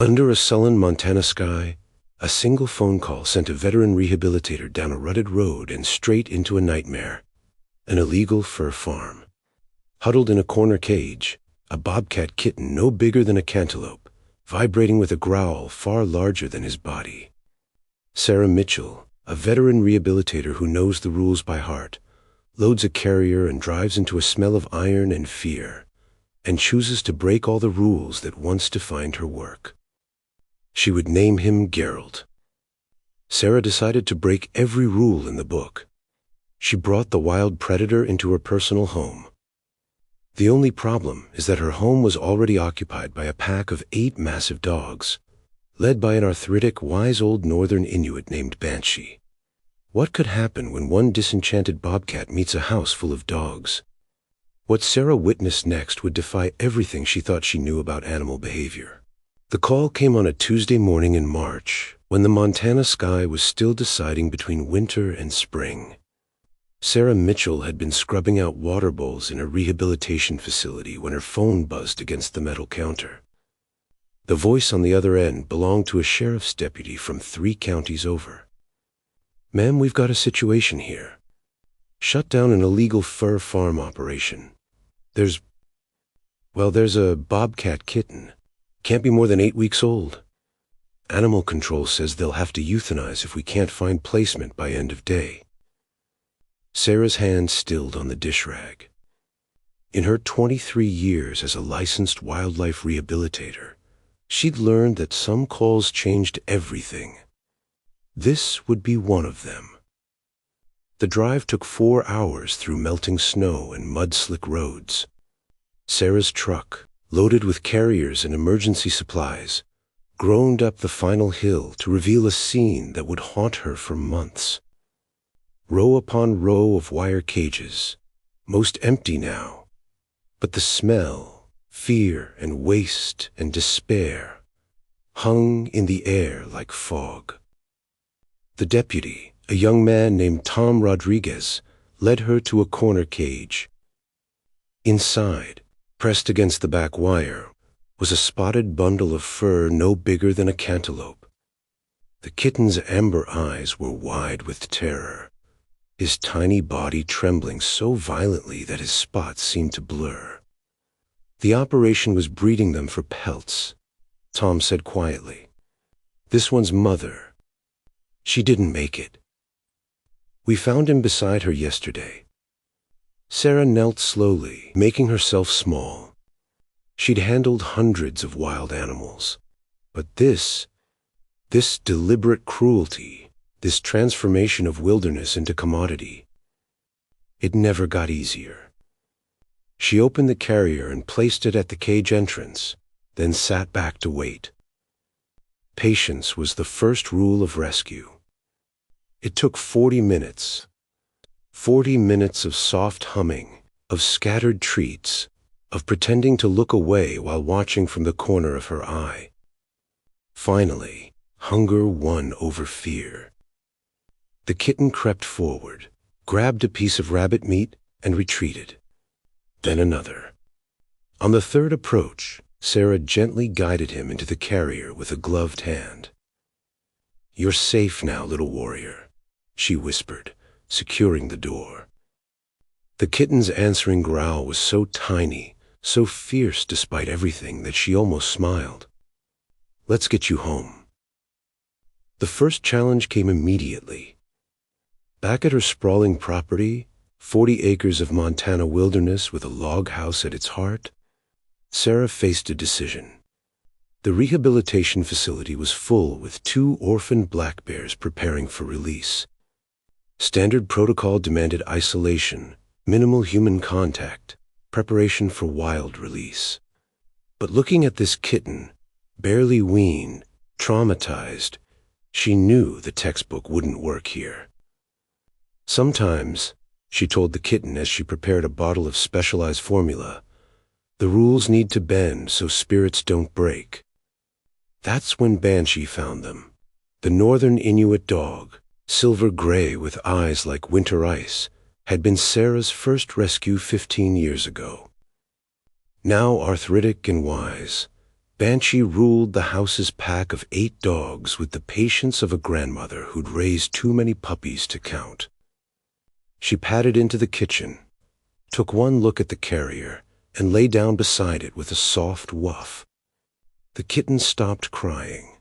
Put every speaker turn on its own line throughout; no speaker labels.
Under a sullen Montana sky, a single phone call sent a veteran rehabilitator down a rutted road and straight into a nightmare: an illegal fur farm. Huddled in a corner cage, a bobcat kitten no bigger than a cantaloupe, vibrating with a growl far larger than his body. Sarah Mitchell, a veteran rehabilitator who knows the rules by heart, loads a carrier and drives into a smell of iron and fear, and chooses to break all the rules that once defined her work. She would name him Gerald. Sarah decided to break every rule in the book. She brought the wild predator into her personal home. The only problem is that her home was already occupied by a pack of 8 massive dogs, led by an arthritic, wise old northern Inuit named Banshee. What could happen when one disenchanted bobcat meets a house full of dogs? What Sarah witnessed next would defy everything she thought she knew about animal behavior. The call came on a Tuesday morning in March, when the Montana sky was still deciding between winter and spring. Sarah Mitchell had been scrubbing out water bowls in a rehabilitation facility when her phone buzzed against the metal counter. The voice on the other end belonged to a sheriff's deputy from 3 counties over. "Ma'am, we've got a situation here. Shut down an illegal fur farm operation. There's a bobcat kitten. Can't be more than 8 weeks old. Animal control says they'll have to euthanize if we can't find placement by end of day." Sarah's hand stilled on the dish rag. In her 23 years as a licensed wildlife rehabilitator, she'd learned that some calls changed everything. This would be one of them. The drive took 4 hours through melting snow and mud-slick roads. Sarah's truck, loaded with carriers and emergency supplies, groaned up the final hill to reveal a scene that would haunt her for months. Row upon row of wire cages, most empty now, but the smell, fear and waste and despair hung in the air like fog. The deputy, a young man named Tom Rodriguez, led her to a corner cage. Inside, pressed against the back wire, was a spotted bundle of fur no bigger than a cantaloupe. The kitten's amber eyes were wide with terror, his tiny body trembling so violently that his spots seemed to blur. The operation was breeding them for pelts, Tom said quietly. "This one's mother. She didn't make it. We found him beside her yesterday." Sarah knelt slowly, making herself small. She'd handled hundreds of wild animals, but this deliberate cruelty, this transformation of wilderness into commodity, it never got easier. She opened the carrier and placed it at the cage entrance, then sat back to wait. Patience was the first rule of rescue. It took 40 minutes. 40 minutes of soft humming, of scattered treats, of pretending to look away while watching from the corner of her eye. Finally, hunger won over fear. The kitten crept forward, grabbed a piece of rabbit meat, and retreated. Then another. On the third approach, Sarah gently guided him into the carrier with a gloved hand. "You're safe now, little warrior," she whispered, securing the door. The kitten's answering growl was so tiny, so fierce despite everything, that she almost smiled. "Let's get you home." The first challenge came immediately. Back at her sprawling property, 40 acres of Montana wilderness with a log house at its heart, Sarah faced a decision. The rehabilitation facility was full with 2 orphaned black bears preparing for release. Standard protocol demanded isolation, minimal human contact, preparation for wild release. But looking at this kitten, barely weaned, traumatized, she knew the textbook wouldn't work here. "Sometimes," she told the kitten as she prepared a bottle of specialized formula, "the rules need to bend so spirits don't break." That's when Banshee found them. The northern Inuit dog, silver gray with eyes like winter ice, had been Sarah's first rescue 15 years ago. Now arthritic and wise, Banshee ruled the house's pack of 8 dogs with the patience of a grandmother who'd raised too many puppies to count. She padded into the kitchen, took one look at the carrier, and lay down beside it with a soft woof. The kitten stopped crying.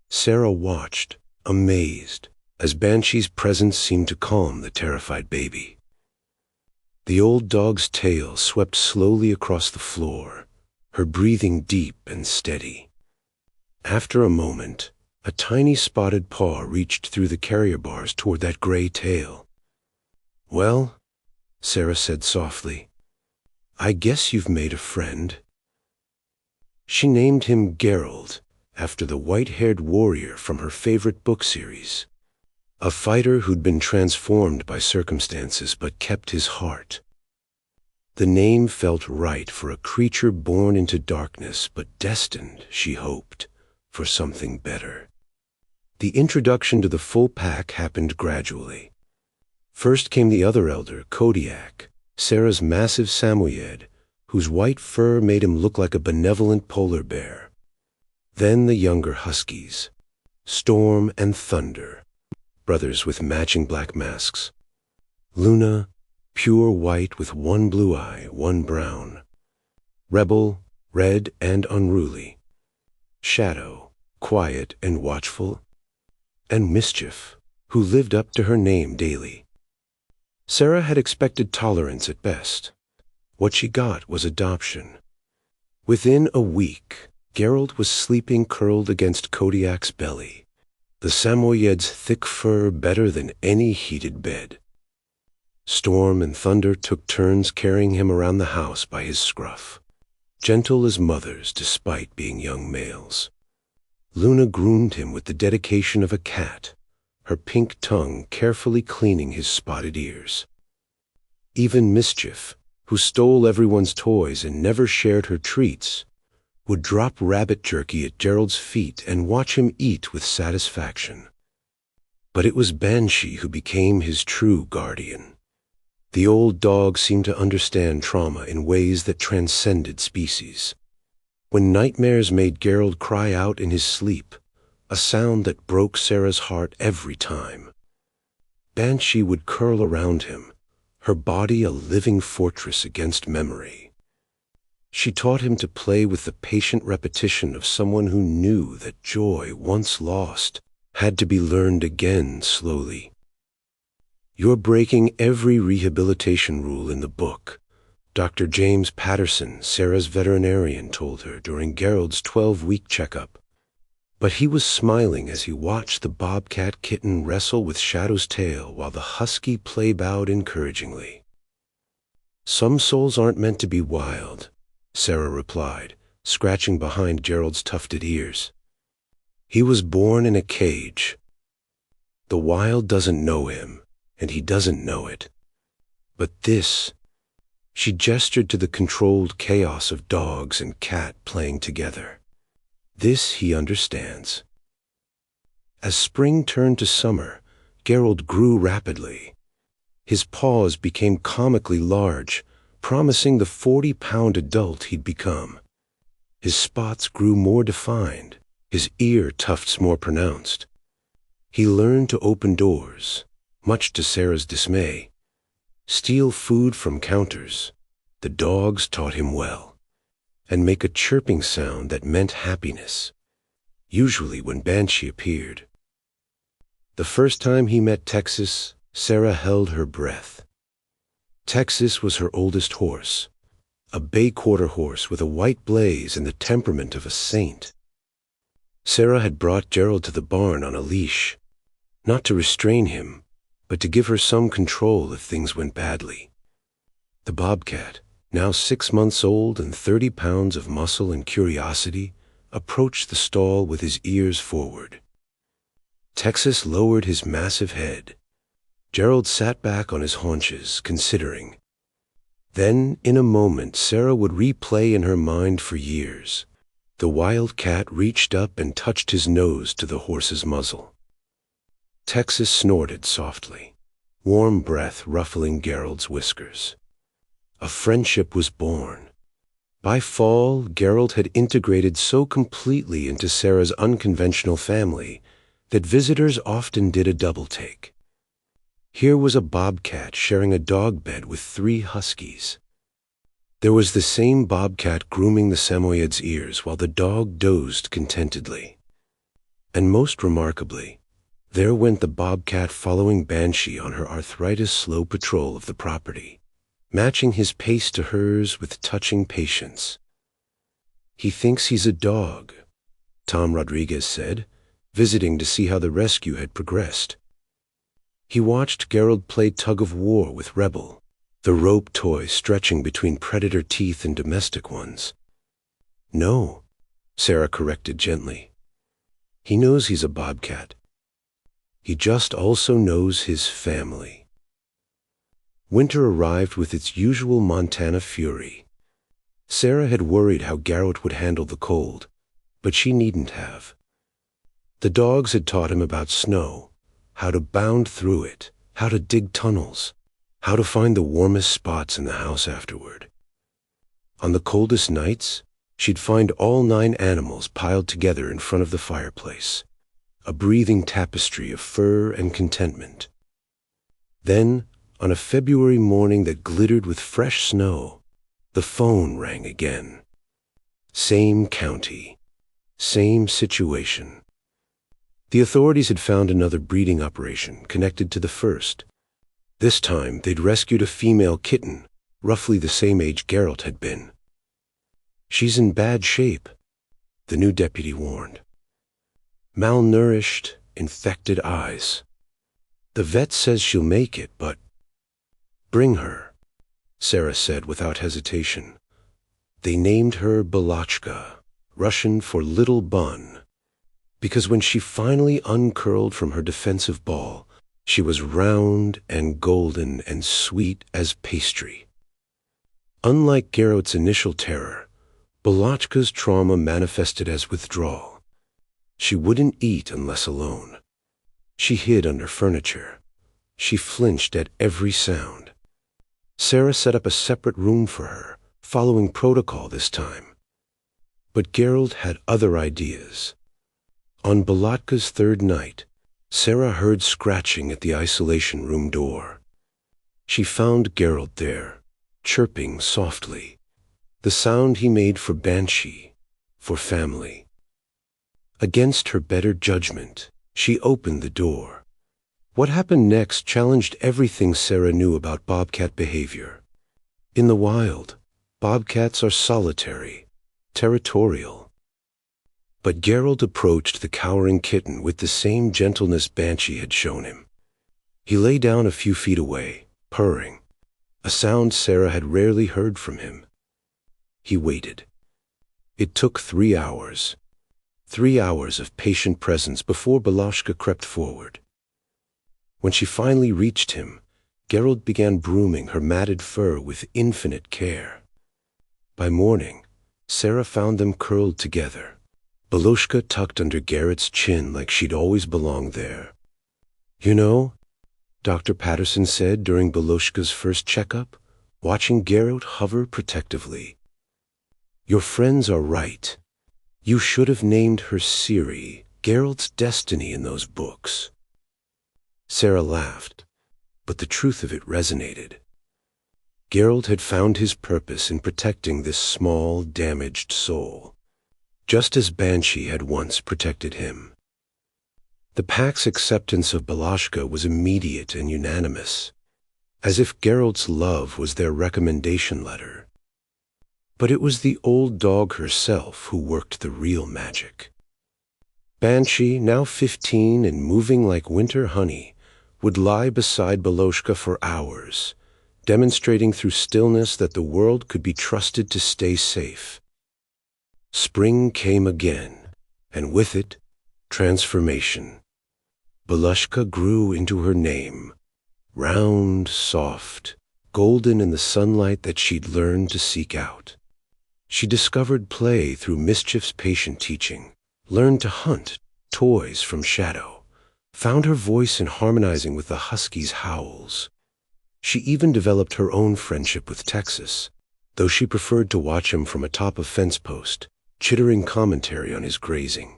Sarah watched, amazed, as Banshee's presence seemed to calm the terrified baby. The old dog's tail swept slowly across the floor, her breathing deep and steady. After a moment, a tiny spotted paw reached through the carrier bars toward that gray tail. "Well," Sarah said softly, "I guess you've made a friend." She named him Gerald, after the white-haired warrior from her favorite book series. A fighter who'd been transformed by circumstances but kept his heart. The name felt right for a creature born into darkness but destined, she hoped, for something better. The introduction to the full pack happened gradually. First came the other elder, Kodiak, Sarah's massive Samoyed, whose white fur made him look like a benevolent polar bear. Then the younger Huskies, Storm and Thunder, brothers with matching black masks. Luna, pure white with one blue eye, one brown. Rebel, red and unruly. Shadow, quiet and watchful. And Mischief, who lived up to her name daily. Sarah had expected tolerance at best. What she got was adoption. Within a week, Gerald was sleeping curled against Kodiak's belly, the Samoyed's thick fur better than any heated bed. Storm and Thunder took turns carrying him around the house by his scruff, gentle as mothers despite being young males. Luna groomed him with the dedication of a cat, her pink tongue carefully cleaning his spotted ears. Even Mischief, who stole everyone's toys and never shared her treats, would drop rabbit jerky at Gerald's feet and watch him eat with satisfaction. But it was Banshee who became his true guardian. The old dog seemed to understand trauma in ways that transcended species. When nightmares made Gerald cry out in his sleep, a sound that broke Sarah's heart every time, Banshee would curl around him, her body a living fortress against memory. She taught him to play with the patient repetition of someone who knew that joy, once lost, had to be learned again slowly. "You're breaking every rehabilitation rule in the book," Dr. James Patterson, Sarah's veterinarian, told her during Gerald's 12-week checkup. But he was smiling as he watched the Bobcat kitten wrestle with Shadow's tail while the Husky play-bowed encouragingly. "Some souls aren't meant to be wild," Sarah replied, scratching behind Gerald's tufted ears. "He was born in a cage. The wild doesn't know him, and he doesn't know it. But this," she gestured to the controlled chaos of dogs and cat playing together, "this he understands." As spring turned to summer, Gerald grew rapidly. His paws became comically large, promising the 40-pound adult he'd become. His spots grew more defined, his ear tufts more pronounced. He learned to open doors, much to Sarah's dismay, steal food from counters, the dogs taught him well, and make a chirping sound that meant happiness, usually when Banshee appeared. The first time he met Texas, Sarah held her breath. Texas was her oldest horse, a bay quarter horse with a white blaze and the temperament of a saint. Sarah had brought Gerald to the barn on a leash, not to restrain him, but to give her some control if things went badly. The Bobcat, now 6 months old and 30 pounds of muscle and curiosity, approached the stall with his ears forward. Texas lowered his massive head. Gerald sat back on his haunches, considering. Then, in a moment, Sarah would replay in her mind for years. The wild cat reached up and touched his nose to the horse's muzzle. Texas snorted softly, warm breath ruffling Gerald's whiskers. A friendship was born. By fall, Geralt had integrated so completely into Sarah's unconventional family that visitors often did a double-take. Here was a bobcat sharing a dog bed with 3 huskies. There was the same bobcat grooming the Samoyed's ears while the dog dozed contentedly. And most remarkably, there went the bobcat following Banshee on her arthritis-slow patrol of the property, matching his pace to hers with touching patience. "He thinks he's a dog," Tom Rodriguez said, visiting to see how the rescue had progressed. He watched Geralt play tug-of-war with Rebel, the rope toy stretching between predator teeth and domestic ones. "No," Sarah corrected gently. "He knows he's a bobcat. He just also knows his family." Winter arrived with its usual Montana fury. Sarah had worried how Geralt would handle the cold, but she needn't have. The dogs had taught him about snow, how to bound through it, how to dig tunnels, how to find the warmest spots in the house afterward. On the coldest nights, she'd find all 9 animals piled together in front of the fireplace, a breathing tapestry of fur and contentment. Then, on a February morning that glittered with fresh snow, the phone rang again. Same county, same situation. The authorities had found another breeding operation connected to the first. This time, they'd rescued a female kitten, roughly the same age Geralt had been. "She's in bad shape," the new deputy warned. "Malnourished, infected eyes. The vet says she'll make it, but—" "Bring her," Sarah said without hesitation. They named her Balachka, Russian for little bun, because when she finally uncurled from her defensive ball, she was round and golden and sweet as pastry. Unlike Geralt's initial terror, Balachka's trauma manifested as withdrawal. She wouldn't eat unless alone. She hid under furniture. She flinched at every sound. Sarah set up a separate room for her, following protocol this time. But Geralt had other ideas. On Balachka's 3rd night, Sarah heard scratching at the isolation room door. She found Geralt there, chirping softly, the sound he made for Banshee, for family. Against her better judgment, she opened the door. What happened next challenged everything Sarah knew about bobcat behavior. In the wild, bobcats are solitary, territorial. But Geralt approached the cowering kitten with the same gentleness Banshee had shown him. He lay down a few feet away, purring, a sound Sarah had rarely heard from him. He waited. It took 3 hours. 3 hours of patient presence before Balachka crept forward. When she finally reached him, Geralt began brooming her matted fur with infinite care. By morning, Sarah found them curled together, Balachka tucked under Geralt's chin like she'd always belonged there. "You know," Dr. Patterson said during Balachka's first checkup, watching Geralt hover protectively, "your friends are right. You should have named her Ciri, Geralt's destiny in those books." Sarah laughed, but the truth of it resonated. Geralt had found his purpose in protecting this small, damaged soul, just as Banshee had once protected him. The pack's acceptance of Balachka was immediate and unanimous, as if Geralt's love was their recommendation letter. But it was the old dog herself who worked the real magic. Banshee, now 15 and moving like winter honey, would lie beside Balachka for hours, demonstrating through stillness that the world could be trusted to stay safe. Spring came again, and with it, transformation. Balachka grew into her name, round, soft, golden in the sunlight that she'd learned to seek out. She discovered play through mischief's patient teaching, learned to hunt toys from shadow, found her voice in harmonizing with the Huskies' howls. She even developed her own friendship with Texas, though she preferred to watch him from atop a fence post, chittering commentary on his grazing.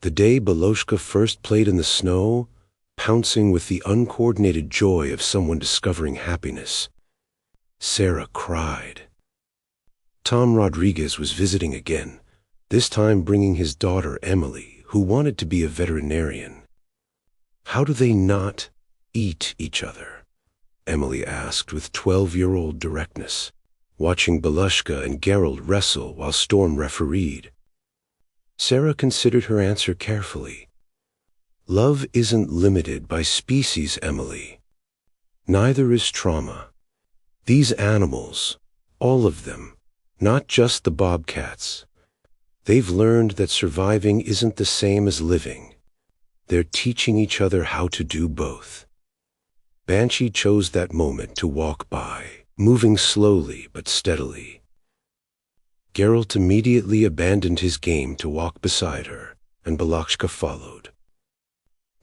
The day Baloshka first played in the snow, pouncing with the uncoordinated joy of someone discovering happiness, Sarah cried. Tom Rodriguez was visiting again, this time bringing his daughter Emily, who wanted to be a veterinarian. "How do they not eat each other?" Emily asked with 12-year-old directness, watching Belushka and Gerald wrestle while Storm refereed. Sarah considered her answer carefully. "Love isn't limited by species, Emily. Neither is trauma. These animals, all of them, not just the bobcats, they've learned that surviving isn't the same as living. They're teaching each other how to do both." Banshee chose that moment to walk by, moving slowly but steadily. Geralt immediately abandoned his game to walk beside her, and Balakshka followed.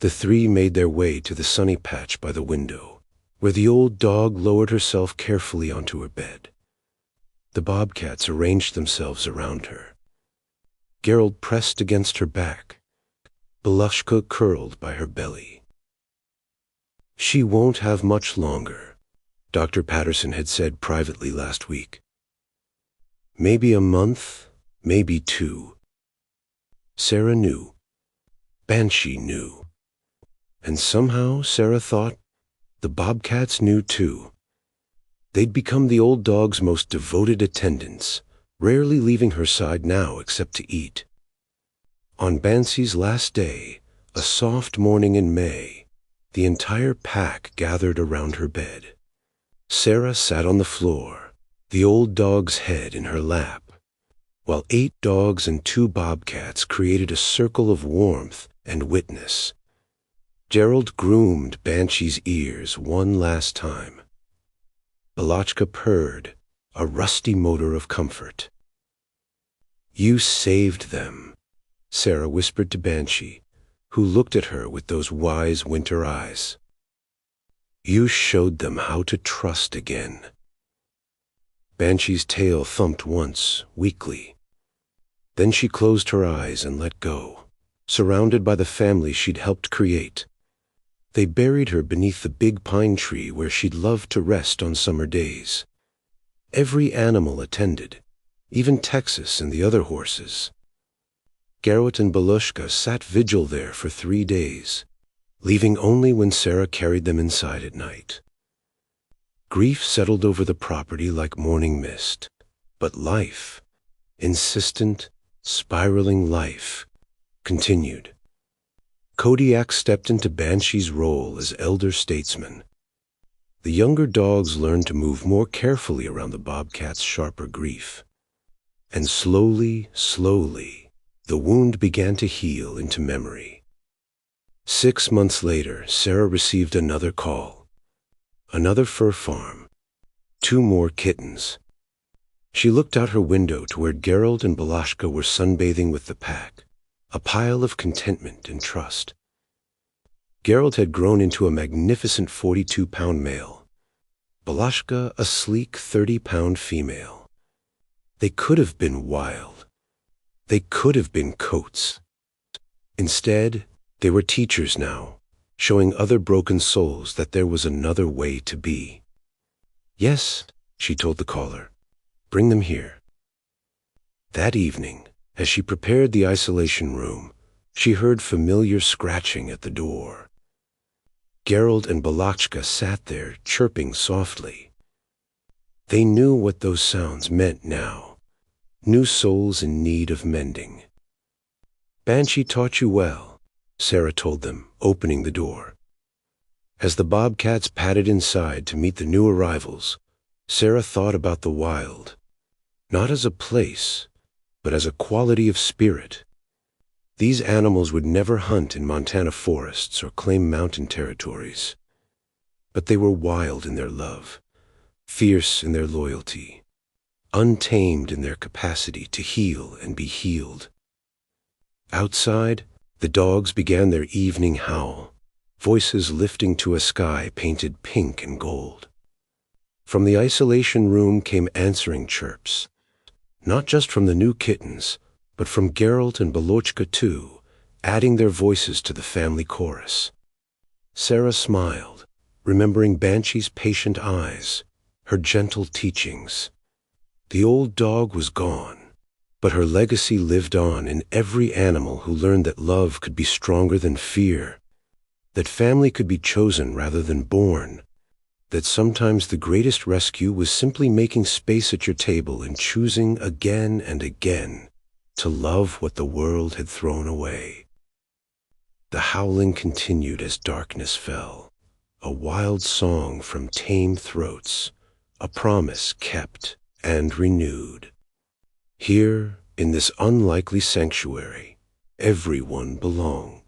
The three made their way to the sunny patch by the window, where the old dog lowered herself carefully onto her bed. The bobcats arranged themselves around her. Geralt pressed against her back, Balakshka curled by her belly. "She won't have much longer," Dr. Patterson had said privately last week. "Maybe a month, maybe 2. Sarah knew. Banshee knew. And somehow, Sarah thought, the bobcats knew too. They'd become the old dog's most devoted attendants, rarely leaving her side now except to eat. On Banshee's last day, a soft morning in May, the entire pack gathered around her bed. Sarah sat on the floor, the old dog's head in her lap, while 8 dogs and 2 bobcats created a circle of warmth and witness. Gerald groomed Banshee's ears one last time. Balakshka purred, a rusty motor of comfort. "You saved them," Sarah whispered to Banshee, who looked at her with those wise winter eyes. "You showed them how to trust again." Banshee's tail thumped once, weakly. Then she closed her eyes and let go, surrounded by the family she'd helped create. They buried her beneath the big pine tree where she'd loved to rest on summer days. Every animal attended, even Texas and the other horses. Geralt and Belushka sat vigil there for 3 days, leaving only when Sarah carried them inside at night. Grief settled over the property like morning mist, but life, insistent, spiraling life, continued. Kodiak stepped into Banshee's role as elder statesman. The younger dogs learned to move more carefully around the bobcat's sharper grief. And slowly, slowly, the wound began to heal into memory. 6 months later, Sarah received another call. Another fur farm. 2 more kittens. She looked out her window to where Geralt and Balakshka were sunbathing with the pack, a pile of contentment and trust. Geralt had grown into a magnificent 42-pound male. Balakshka a sleek 30-pound female. They could have been wild. They could have been coats. Instead, they were teachers now, showing other broken souls that there was another way to be. "Yes," she told the caller. "Bring them here." That evening, as she prepared the isolation room, she heard familiar scratching at the door. Geralt and Balakshka sat there, chirping softly. They knew what those sounds meant now. New souls in need of mending. "Banshee taught you well," Sarah told them, opening the door. As the bobcats padded inside to meet the new arrivals, Sarah thought about the wild, not as a place, but as a quality of spirit. These animals would never hunt in Montana forests or claim mountain territories. But they were wild in their love, fierce in their loyalty, untamed in their capacity to heal and be healed. Outside, the dogs began their evening howl, voices lifting to a sky painted pink and gold. From the isolation room came answering chirps, not just from the new kittens, but from Geralt and Balochka too, adding their voices to the family chorus. Sarah smiled, remembering Banshee's patient eyes, her gentle teachings. The old dog was gone, but her legacy lived on in every animal who learned that love could be stronger than fear, that family could be chosen rather than born, that sometimes the greatest rescue was simply making space at your table and choosing again and again to love what the world had thrown away. The howling continued as darkness fell, a wild song from tame throats, a promise kept and renewed. Here, in this unlikely sanctuary, everyone belonged.